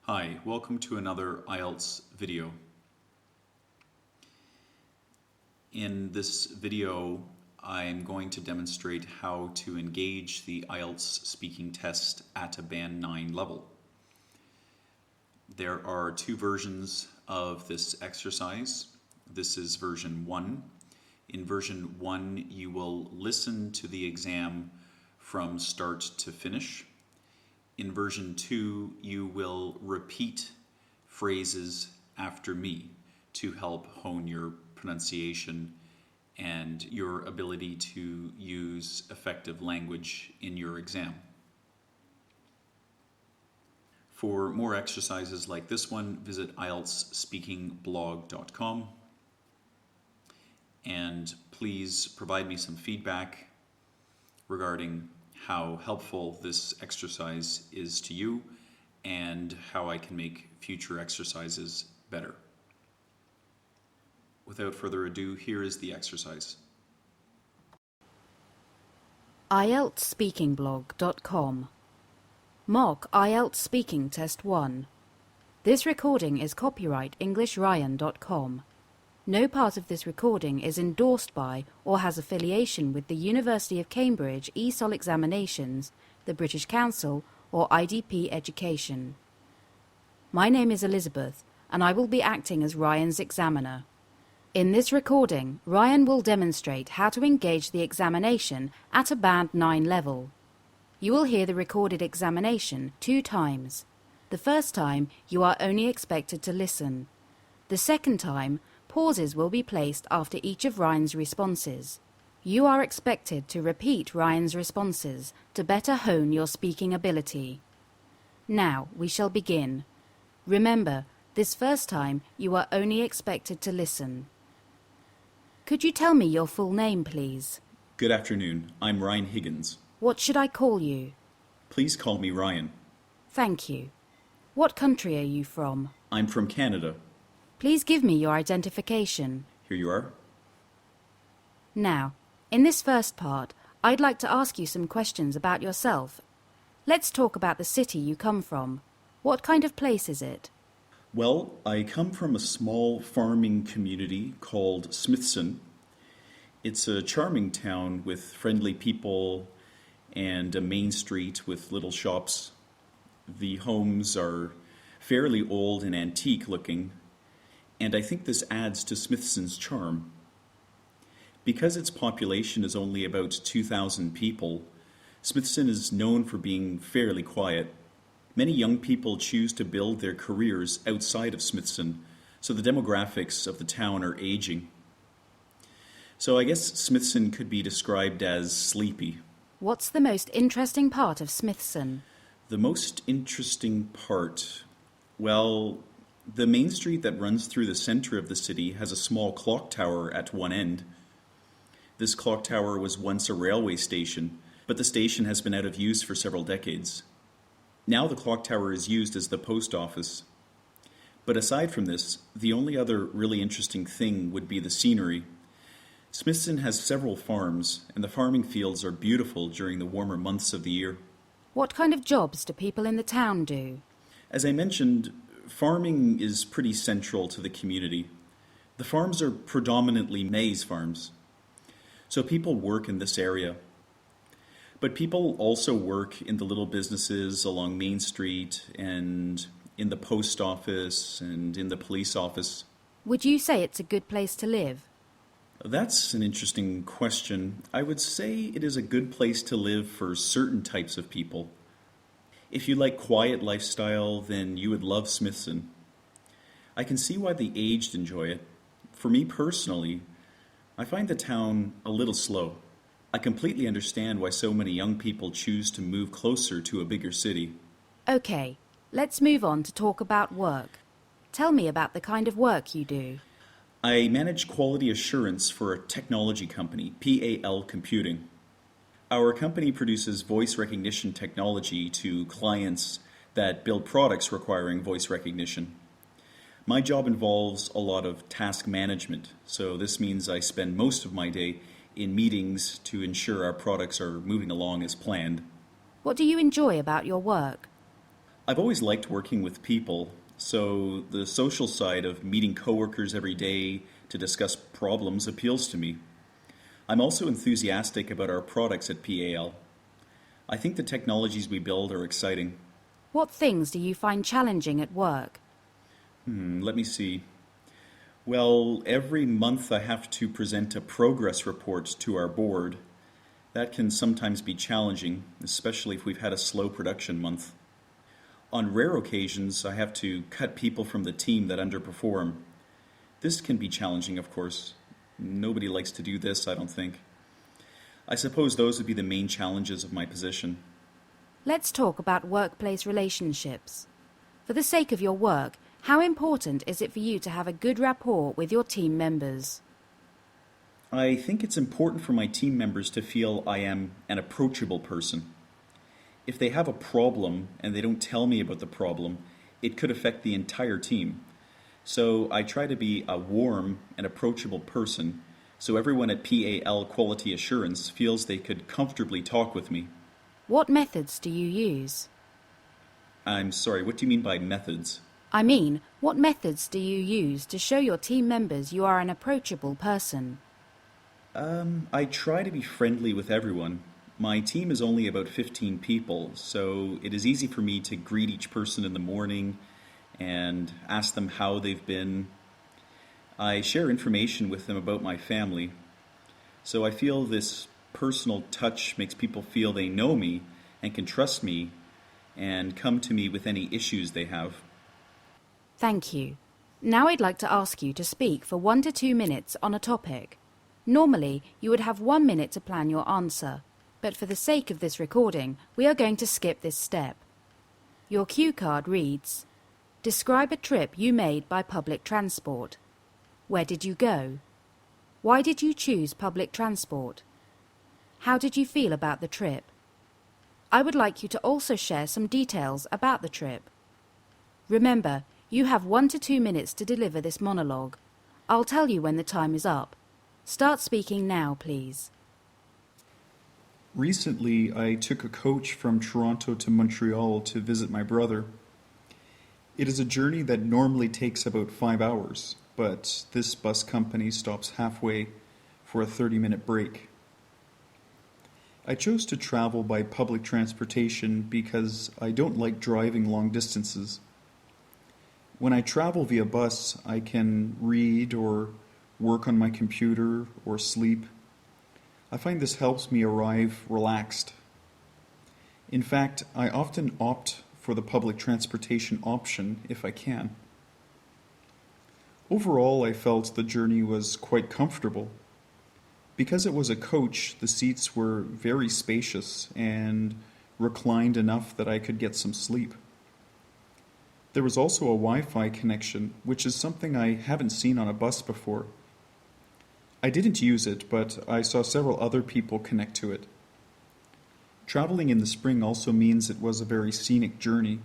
Hi, welcome to another IELTS video. In this video, I'm going to demonstrate how to engage the IELTS speaking test at a Band 9 level. There are two versions of this exercise. This is version 1. In version 1, you will listen to the exam from start to finish. In version 2, you will repeat phrases after me to help hone your pronunciation and your ability to use effective language in your exam. For more exercises like this one, visit IELTSSpeakingBlog.com, and please provide me some feedback regarding how helpful this exercise is to you and how I can make future exercises better. Without further ado, here is the exercise. IELTSSpeakingBlog.com. Mock IELTS Speaking Test 1. This recording is copyright EnglishRyan.com. No part of this recording is endorsed by or has affiliation with the University of Cambridge ESOL examinations, the British Council, or IDP Education. My name is Elizabeth, and I will be acting as Ryan's examiner. In this recording, Ryan will demonstrate how to engage the examination at a Band 9 level. You will hear the recorded examination 2 times. The first time, you are only expected to listen. The second time, pauses will be placed after each of Ryan's responses. You are expected to repeat Ryan's responses to better hone your speaking ability. Now we shall begin. Remember, this first time you are only expected to listen. Could you tell me your full name, please? Good afternoon. I'm Ryan Higgins. What should I call you? Please call me Ryan. Thank you. What country are you from? I'm from Canada. Please give me your identification. Here you are. Now, in this first part, I'd like to ask you some questions about yourself. Let's talk about the city you come from. What kind of place is it? Well, I come from a small farming community called Smithson. It's a charming town with friendly people and a main street with little shops. The homes are fairly old and antique looking, and I think this adds to Smithson's charm. Because its population is only about 2,000 people, Smithson is known for being fairly quiet. Many young people choose to build their careers outside of Smithson, so the demographics of the town are aging. So I guess Smithson could be described as sleepy. What's the most interesting part of Smithson? The most interesting part, well, the main street that runs through the center of the city has a small clock tower at one end. This clock tower was once a railway station, but the station has been out of use for several decades. Now the clock tower is used as the post office. But aside from this, the only other really interesting thing would be the scenery. Smithson has several farms, and the farming fields are beautiful during the warmer months of the year. What kind of jobs do people in the town do? As I mentioned, farming is pretty central to the community. The farms are predominantly maize farms, so people work in this area. But people also work in the little businesses along Main Street and in the post office and in the police office. Would you say it's a good place to live? That's an interesting question. I would say it is a good place to live for certain types of people. If you like quiet lifestyle, then you would love Smithson. I can see why the aged enjoy it. For me personally, I find the town a little slow. I completely understand why so many young people choose to move closer to a bigger city. Okay, let's move on to talk about work. Tell me about the kind of work you do. I manage quality assurance for a technology company, PAL Computing. Our company produces voice recognition technology to clients that build products requiring voice recognition. My job involves a lot of task management, so this means I spend most of my day in meetings to ensure our products are moving along as planned. What do you enjoy about your work? I've always liked working with people, so the social side of meeting coworkers every day to discuss problems appeals to me. I'm also enthusiastic about our products at PAL. I think the technologies we build are exciting. What things do you find challenging at work? Let me see. Well, every month I have to present a progress report to our board. That can sometimes be challenging, especially if we've had a slow production month. On rare occasions, I have to cut people from the team that underperform. This can be challenging, of course. Nobody likes to do this, I don't think. I suppose those would be the main challenges of my position. Let's talk about workplace relationships. For the sake of your work, how important is it for you to have a good rapport with your team members? I think it's important for my team members to feel I am an approachable person. If they have a problem and they don't tell me about the problem, it could affect the entire team. So I try to be a warm and approachable person so everyone at PAL Quality Assurance feels they could comfortably talk with me. What methods do you use? I'm sorry, what do you mean by methods? I mean, what methods do you use to show your team members you are an approachable person? I try to be friendly with everyone. My team is only about 15 people, so it is easy for me to greet each person in the morning and ask them how they've been. I share information with them about my family, so I feel this personal touch makes people feel they know me and can trust me and come to me with any issues they have. Thank you. Now I'd like to ask you to speak for 1 to 2 minutes on a topic. Normally, you would have 1 minute to plan your answer, but for the sake of this recording, we are going to skip this step. Your cue card reads, "Describe a trip you made by public transport. Where did you go? Why did you choose public transport? How did you feel about the trip?" I would like you to also share some details about the trip. Remember, you have 1 to 2 minutes to deliver this monologue. I'll tell you when the time is up. Start speaking now, please. Recently, I took a coach from Toronto to Montreal to visit my brother. It is a journey that normally takes about 5 hours, but this bus company stops halfway for a 30-minute break. I chose to travel by public transportation because I don't like driving long distances. When I travel via bus, I can read or work on my computer or sleep. I find this helps me arrive relaxed. In fact, I often opt for the public transportation option if I can. Overall, I felt the journey was quite comfortable. Because it was a coach, the seats were very spacious and reclined enough that I could get some sleep. There was also a Wi-Fi connection, which is something I haven't seen on a bus before. I didn't use it, but I saw several other people connect to it. Traveling in the spring also means it was a very scenic journey.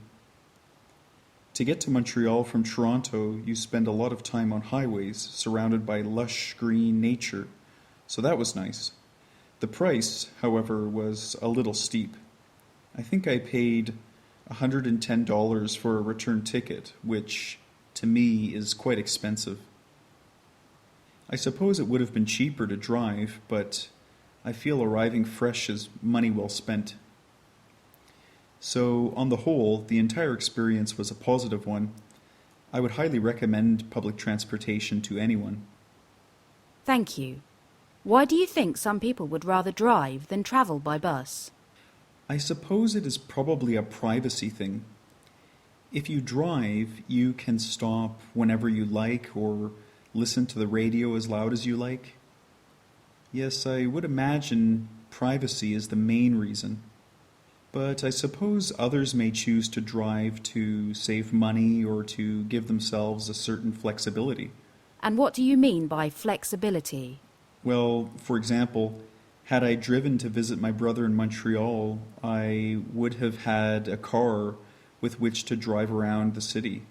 To get to Montreal from Toronto, you spend a lot of time on highways surrounded by lush green nature, so that was nice. The price, however, was a little steep. I think I paid $110 for a return ticket, which to me is quite expensive. I suppose it would have been cheaper to drive, but I feel arriving fresh is money well spent. So, on the whole, the entire experience was a positive one. I would highly recommend public transportation to anyone. Thank you. Why do you think some people would rather drive than travel by bus? I suppose it is probably a privacy thing. If you drive, you can stop whenever you like or listen to the radio as loud as you like. Yes, I would imagine privacy is the main reason. But I suppose others may choose to drive to save money or to give themselves a certain flexibility. And what do you mean by flexibility? Well, for example, had I driven to visit my brother in Montreal, I would have had a car with which to drive around the city.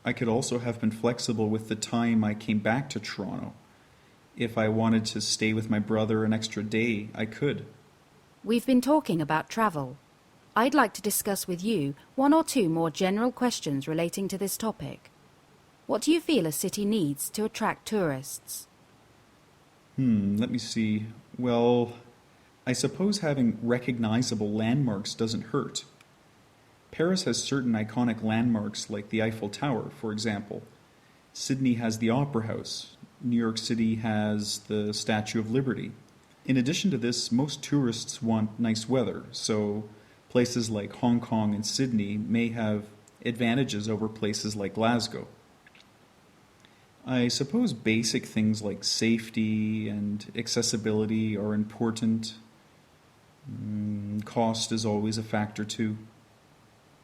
I could also have been flexible with the time I came back to Toronto. If I wanted to stay with my brother an extra day, I could. We've been talking about travel. I'd like to discuss with you one or two more general questions relating to this topic. What do you feel a city needs to attract tourists? Let me see. Well, I suppose having recognizable landmarks doesn't hurt. Paris has certain iconic landmarks like the Eiffel Tower, for example. Sydney has the Opera House. New York City has the Statue of Liberty. In addition to this, most tourists want nice weather, so places like Hong Kong and Sydney may have advantages over places like Glasgow. I suppose basic things like safety and accessibility are important. Cost is always a factor too.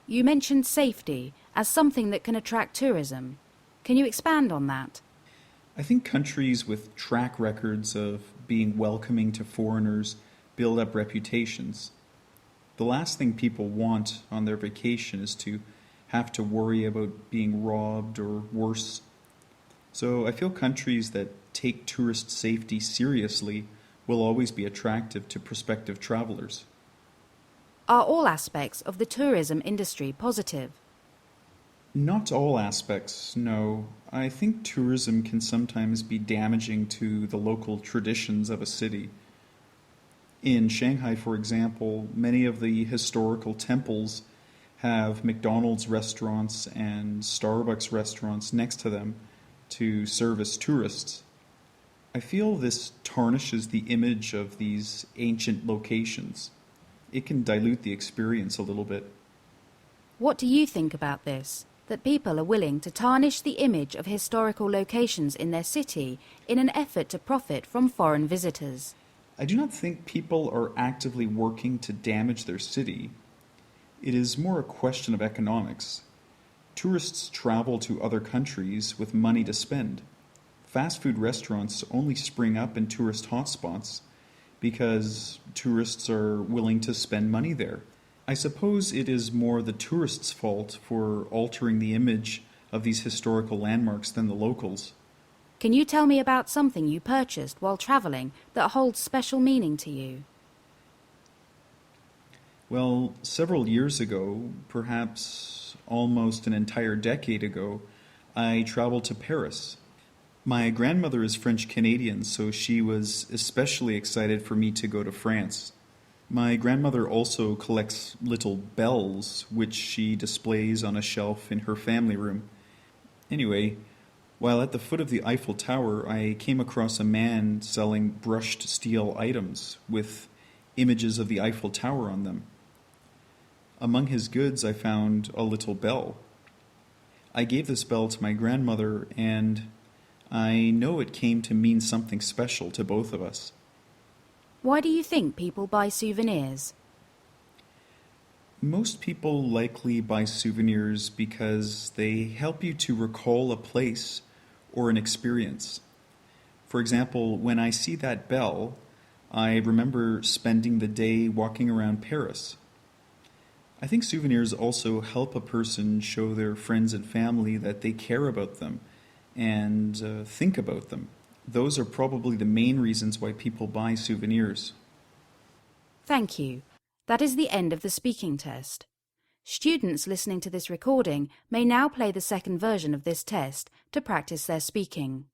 You mentioned safety as something that can attract tourism. Can you expand on that? I think countries with track records of being welcoming to foreigners build up reputations. The last thing people want on their vacation is to have to worry about being robbed or worse. So I feel countries that take tourist safety seriously will always be attractive to prospective travelers. Are all aspects of the tourism industry positive? Not all aspects, no. I think tourism can sometimes be damaging to the local traditions of a city. In Shanghai, for example, many of the historical temples have McDonald's restaurants and Starbucks restaurants next to them to service tourists. I feel this tarnishes the image of these ancient locations. It can dilute the experience a little bit. What do you think about this? That people are willing to tarnish the image of historical locations in their city in an effort to profit from foreign visitors? I do not think people are actively working to damage their city. It is more a question of economics. Tourists travel to other countries with money to spend. Fast food restaurants only spring up in tourist hotspots because tourists are willing to spend money there. I suppose it is more the tourists' fault for altering the image of these historical landmarks than the locals. Can you tell me about something you purchased while travelling that holds special meaning to you? Well, several years ago, perhaps almost an entire decade ago, I traveled to Paris. My grandmother is French Canadian, so she was especially excited for me to go to France. My grandmother also collects little bells, which she displays on a shelf in her family room. Anyway, while at the foot of the Eiffel Tower, I came across a man selling brushed steel items with images of the Eiffel Tower on them. Among his goods, I found a little bell. I gave this bell to my grandmother, and I know it came to mean something special to both of us. Why do you think people buy souvenirs? Most people likely buy souvenirs because they help you to recall a place or an experience. For example, when I see that bell, I remember spending the day walking around Paris. I think souvenirs also help a person show their friends and family that they care about them and think about them. Those are probably the main reasons why people buy souvenirs. Thank you. That is the end of the speaking test. Students listening to this recording may now play the second version of this test to practice their speaking.